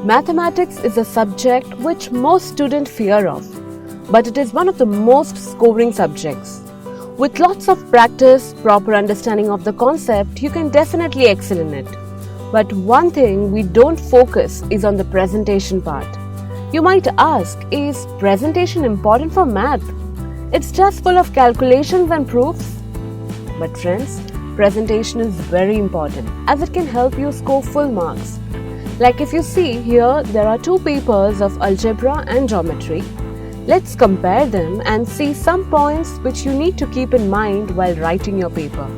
Mathematics is a subject which most students fear of, but it is one of the most scoring subjects. With lots of practice, proper understanding of the concept, you can definitely excel in it. But one thing we don't focus is on the presentation part. You might ask, is presentation important for math? It's just full of calculations and proofs. But friends, presentation is very important as it can help you score full marks. Like if you see here, there are two papers of algebra and geometry. Let's compare them and see some points which you need to keep in mind while writing your paper.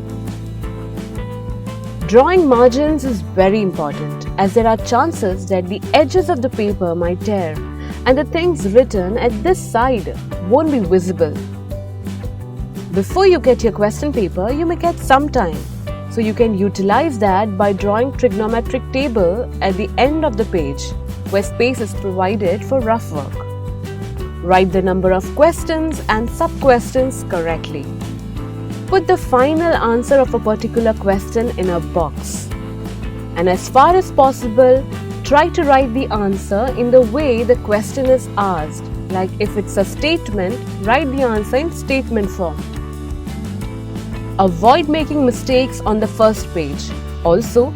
Drawing margins is very important as there are chances that the edges of the paper might tear and the things written at this side won't be visible. Before you get your question paper, you may get some time. So you can utilize that by drawing trigonometric table at the end of the page where space is provided for rough work. Write the number of questions and sub-questions correctly. Put the final answer of a particular question in a box. And as far as possible, try to write the answer in the way the question is asked. Like if it's a statement, write the answer in statement form. Avoid making mistakes on the first page. Also,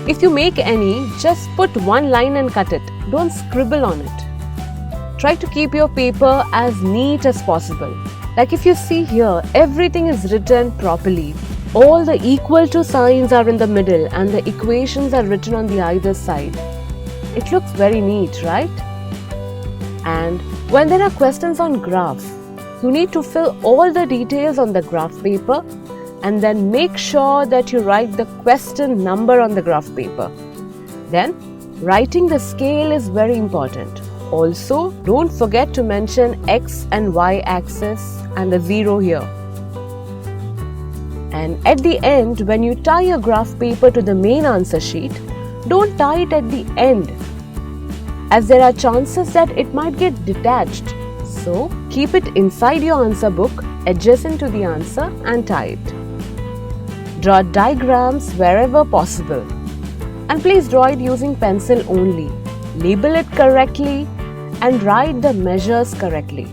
if you make any, just put one line and cut it. Don't scribble on it. Try to keep your paper as neat as possible. Like if you see here, everything is written properly. All the equal to signs are in the middle and the equations are written on the either side. It looks very neat, right? And when there are questions on graph, you need to fill all the details on the graph paper and then make sure that you write the question number on the graph paper. Then, writing the scale is very important. Also, don't forget to mention X and Y axis and the 0 here. And at the end, when you tie your graph paper to the main answer sheet, don't tie it at the end, as there are chances that it might get detached. So, keep it inside your answer book, adjacent to the answer and tie it. Draw diagrams wherever possible. And please draw it using pencil only. Label it correctly and write the measures correctly.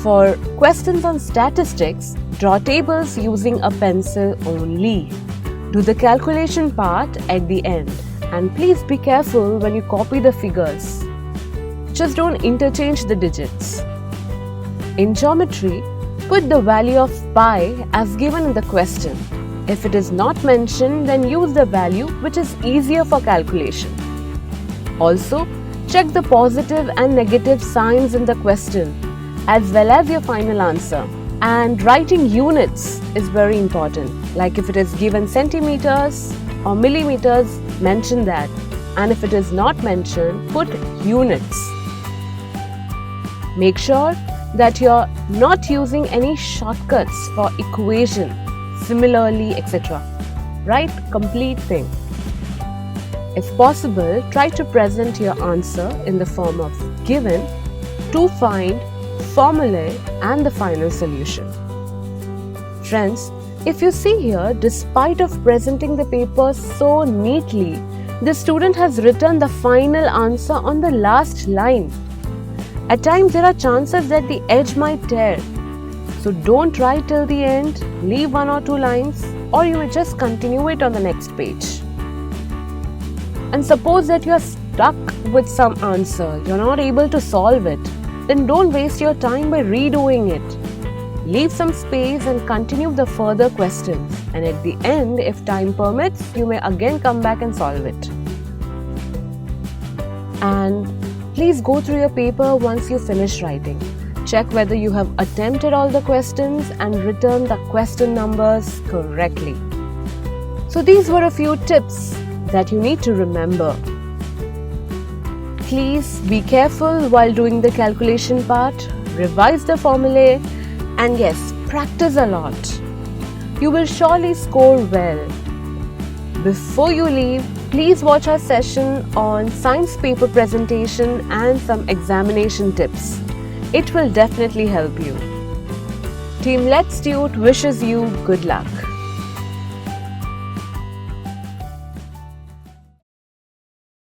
For questions on statistics, draw tables using a pencil only. Do the calculation part at the end. And please be careful when you copy the figures. Just don't interchange the digits. In geometry, put the value of pi as given in the question. If it is not mentioned, then use the value which is easier for calculation. Also, check the positive and negative signs in the question as well as your final answer. And writing units is very important. Like if it is given centimeters or millimeters, mention that. And if it is not mentioned, put units. Make sure that you're not using any shortcuts for equation, similarly, etc. Write complete thing. If possible, try to present your answer in the form of given, to find, formulae and the final solution. Friends, if you see here, despite of presenting the paper so neatly, the student has written the final answer on the last line. At times there are chances that the edge might tear. So don't write till the end, leave one or two lines, or you may just continue it on the next page. And suppose that you are stuck with some answer, you're not able to solve it, then don't waste your time by redoing it. Leave some space and continue the further questions. And at the end, if time permits, you may again come back and solve it. And please go through your paper once you finish writing. Check whether you have attempted all the questions and written the question numbers correctly. So these were a few tips that you need to remember. Please be careful while doing the calculation part, revise the formulae, and yes, practice a lot. You will surely score well. Before you leave, please watch our session on science paper presentation and some examination tips. It will definitely help you. Team Let's Tute wishes you good luck.